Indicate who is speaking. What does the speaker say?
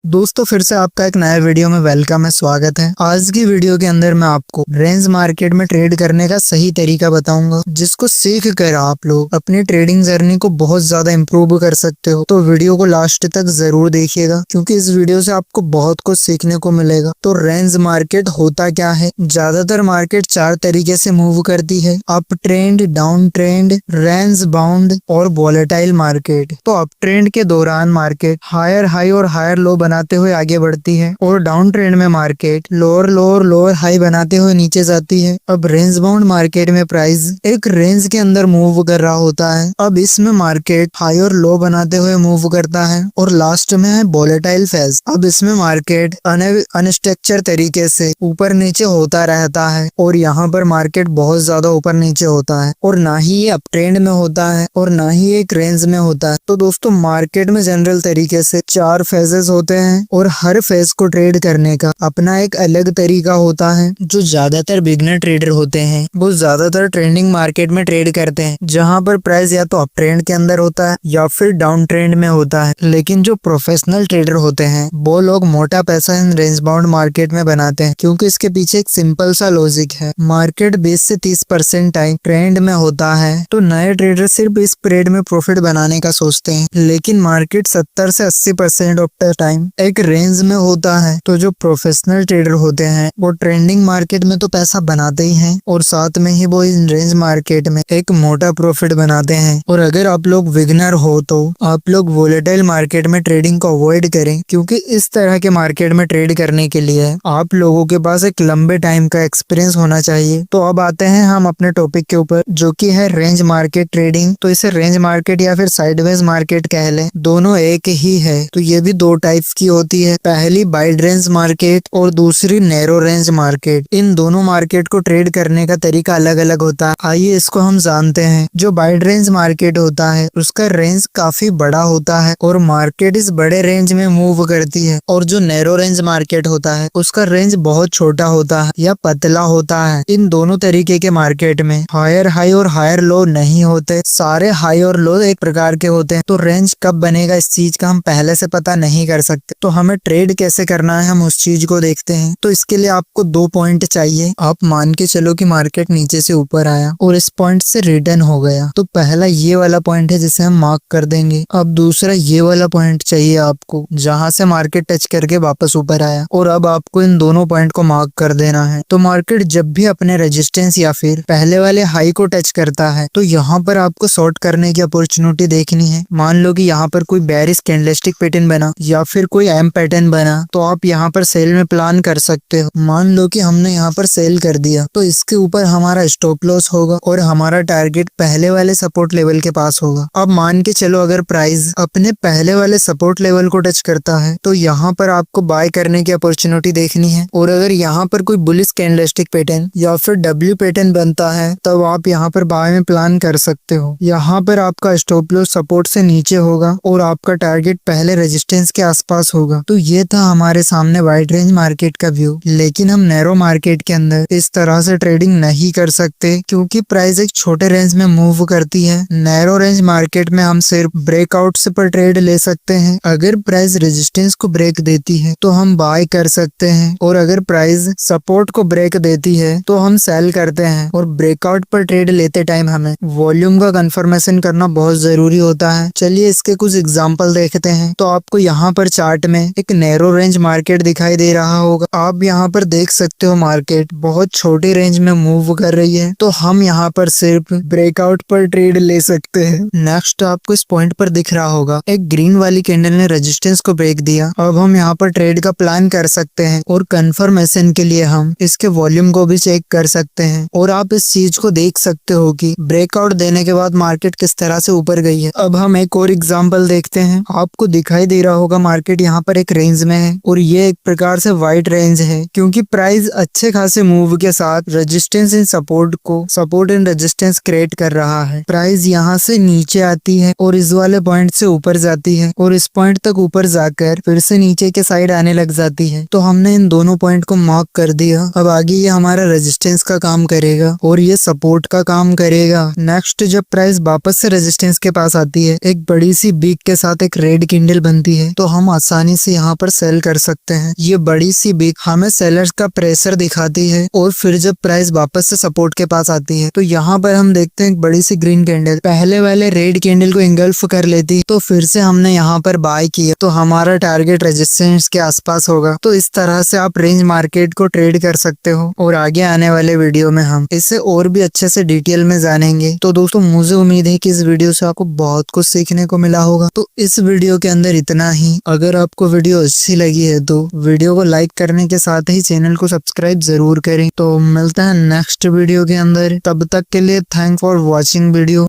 Speaker 1: दोस्तों फिर से आपका एक नया वीडियो में वेलकम है, स्वागत है। आज की वीडियो के अंदर मैं आपको रेंज मार्केट में ट्रेड करने का सही तरीका बताऊंगा, जिसको सीख कर आप लोग अपनी ट्रेडिंग जर्नी को बहुत ज्यादा इम्प्रूव कर सकते हो। तो वीडियो को लास्ट तक जरूर देखिएगा, क्योंकि इस वीडियो से आपको बहुत कुछ सीखने को मिलेगा। तो रेंज मार्केट होता क्या है? ज्यादातर मार्केट चार तरीके से मूव करती है: up trend, down trend, range bound और वॉलेटाइल मार्केट। तो अप ट्रेंड के दौरान मार्केट हायर हाई और हायर लो बनाते हुए आगे बढ़ती है, और डाउन ट्रेंड में market lower lower lower high बनाते हुए नीचे जाती है। अब रेंज बाउंड मार्केट में प्राइस एक रेंज के अंदर मूव कर रहा होता है। अब इसमें मार्केट हाई और लो बनाते हुए मूव करता है, और लास्ट में है वॉलेटाइल फेज। अब इसमें मार्केट अनस्ट्रक्चर तरीके से ऊपर नीचे होता रहता है, और यहाँ पर मार्केट बहुत ज्यादा ऊपर नीचे होता है, और ना ही ये अप ट्रेंड में होता है और ना ही एक रेंज में होता है। तो दोस्तों मार्केट में जनरल तरीके से चार फेजेस होते हैं, और हर फेज को ट्रेड करने का अपना एक अलग तरीका होता है। जो ज्यादातर बिगनर ट्रेडर होते हैं वो ज्यादातर ट्रेंडिंग मार्केट में ट्रेड करते हैं, जहां पर प्राइस या तो अप ट्रेंड के अंदर होता है या फिर डाउन ट्रेंड में होता है। लेकिन जो प्रोफेशनल ट्रेडर होते हैं वो लोग मोटा पैसा इन रेंज बाउंड मार्केट में बनाते हैं, क्योंकि इसके पीछे एक सिंपल सा लॉजिक है। मार्केट 20 से 30% टाइम ट्रेंड में होता है, तो नए ट्रेडर सिर्फ इस पीरियड में प्रॉफिट बनाने का सोचते हैं। लेकिन मार्केट 70 से 80% ऑफ द टाइम एक रेंज में होता है। तो जो प्रोफेशनल ट्रेडर होते हैं वो ट्रेंडिंग मार्केट में तो पैसा बनाते ही हैं, और साथ में ही वो इन रेंज मार्केट में एक मोटा प्रॉफिट बनाते हैं। और अगर आप लोग बिगिनर हो तो आप लोग वोलेटाइल मार्केट में ट्रेडिंग को अवॉइड करें, क्योंकि इस तरह के मार्केट में ट्रेड करने के लिए आप लोगों के पास एक लंबे टाइम का एक्सपीरियंस होना चाहिए। तो अब आते हैं हम अपने टॉपिक के ऊपर, जो कि है रेंज मार्केट ट्रेडिंग। तो इसे रेंज मार्केट या फिर साइडवेज मार्केट कह लें, दोनों एक ही है। तो ये भी दो टाइप की होती है, पहली वाइड रेंज मार्केट और दूसरी नैरो रेंज मार्केट। इन दोनों मार्केट को ट्रेड करने का तरीका अलग अलग होता है। आइए इसको हम जानते हैं। जो वाइड रेंज मार्केट होता है उसका रेंज काफी बड़ा होता है, और मार्केट इस बड़े रेंज में मूव करती है। और जो नैरो रेंज मार्केट होता है उसका रेंज बहुत छोटा होता है या पतला होता है। इन दोनों तरीके के मार्केट में हायर हाई और हायर लो नहीं होते, सारे हाई और लो एक प्रकार के होते हैं। तो रेंज कब बनेगा इस चीज का हम पहले से पता नहीं कर सकते। तो हमें ट्रेड कैसे करना है हम उस चीज को देखते हैं। तो इसके लिए आपको दो पॉइंट चाहिए। आप मान के चलो कि मार्केट नीचे से ऊपर आया और इस पॉइंट से रिटर्न हो गया, तो पहला ये वाला पॉइंट है जिसे हम मार्क कर देंगे। अब दूसरा ये वाला पॉइंट चाहिए आपको, जहां से मार्केट टच करके वापस ऊपर आया, और अब आपको इन दोनों पॉइंट को मार्क कर देना है। तो मार्केट जब भी अपने रेजिस्टेंस या फिर पहले वाले हाई को टच करता है तो यहाँ पर आपको शॉर्ट करने की अपॉर्चुनिटी देखनी है। मान लो कि यहाँ पर कोई बेयरिश कैंडलस्टिक पैटर्न बना या फिर कोई एम पैटर्न बना, तो आप यहाँ पर सेल में प्लान कर सकते हो। मान लो कि हमने यहाँ पर सेल कर दिया, तो इसके ऊपर हमारा स्टॉप लॉस होगा और हमारा टारगेट पहले वाले सपोर्ट लेवल के पास होगा। अब मान के चलो अगर प्राइस अपने पहले वाले सपोर्ट लेवल को टच करता है तो यहाँ पर आपको बाय करने की अपॉर्चुनिटी देखनी है। और अगर यहाँ पर कोई बुलिश कैंडलस्टिक पैटर्न या फिर डब्ल्यू पैटर्न बनता है तब आप यहाँ पर बाय में प्लान कर सकते हो। यहाँ पर आपका स्टॉप लॉस सपोर्ट से नीचे होगा और आपका टारगेट पहले रेजिस्टेंस के आसपास होगा। तो ये था हमारे सामने वाइड रेंज मार्केट का व्यू। लेकिन हम नैरो मार्केट के अंदर इस तरह से ट्रेडिंग नहीं कर सकते, क्योंकि प्राइस एक छोटे रेंज में मूव करती है। नैरो रेंज मार्केट में हम सिर्फ ब्रेकआउट से पर ट्रेड ले सकते हैं। अगर प्राइस रेजिस्टेंस को ब्रेक देती है तो हम बाय कर सकते हैं, और अगर प्राइस सपोर्ट को ब्रेक देती है तो हम सेल करते हैं। और ब्रेकआउट पर ट्रेड लेते टाइम हमें वॉल्यूम का कंफर्मेशन करना बहुत जरूरी होता है। चलिए इसके कुछ एग्जांपल देखते हैं। तो आपको यहाँ पर चार्ट में एक नैरो रेंज मार्केट दिखाई दे रहा होगा। आप यहाँ पर देख सकते हो मार्केट बहुत छोटी रेंज में मूव कर रही है, तो हम यहाँ पर सिर्फ ब्रेकआउट पर ट्रेड ले सकते हैं। नेक्स्ट आपको इस पॉइंट पर दिख रहा होगा एक ग्रीन वाली कैंडल ने रेजिस्टेंस को ब्रेक दिया। अब हम यहाँ पर ट्रेड का प्लान कर सकते हैं, और कंफर्मेशन के लिए हम इसके वॉल्यूम को भी चेक कर सकते हैं। और आप इस चीज को देख सकते हो कि ब्रेकआउट देने के बाद मार्केट किस तरह से ऊपर गई है। अब हम एक और एग्जांपल देखते हैं। आपको दिखाई दे रहा होगा मार्केट यहाँ पर एक रेंज में है, और ये एक प्रकार से वाइड रेंज है, क्योंकि प्राइस अच्छे खासे मूव के साथ resistance in support in resistance create कर रहा है। प्राइस यहाँ से नीचे आती है और इस वाले पॉइंट से ऊपर जाती है, और इस पॉइंट तक ऊपर जाकर फिर से नीचे के साइड आने लग जाती है। तो हमने इन दोनों पॉइंट को मार्क कर दिया। अब आगे ये हमारा रेजिस्टेंस का काम करेगा और ये सपोर्ट का काम करेगा। नेक्स्ट जब प्राइस वापस से रेजिस्टेंस के पास आती है, एक बड़ी सी बीक के साथ एक रेड कैंडल बनती है, तो हम आसानी से यहाँ पर सेल कर सकते हैं। ये बड़ी सी बिग हमें सेलर्स का प्रेशर दिखाती है और फिर जब प्राइस वापस से सपोर्ट के पास आती है तो यहाँ पर हम देखते हैं एक बड़ी सी ग्रीन कैंडल पहले वाले रेड कैंडल को इंगल्फ कर लेती, तो फिर से हमने यहाँ पर बाय किया तो हमारा टारगेट रेजिस्टेंस के आसपास होगा। तो इस तरह से आप रेंज मार्केट को ट्रेड कर सकते हो और आगे आने वाले वीडियो में हम इसे और भी अच्छे से डिटेल में जानेंगे। तो दोस्तों मुझे उम्मीद है कि इस वीडियो से आपको बहुत कुछ सीखने को मिला होगा। तो इस वीडियो के अंदर इतना ही। अगर आपको वीडियो अच्छी लगी है तो वीडियो को लाइक करने के साथ ही चैनल को सब्सक्राइब जरूर करें। तो मिलते हैं नेक्स्ट वीडियो के अंदर, तब तक के लिए थैंक फॉर वॉचिंग वीडियो।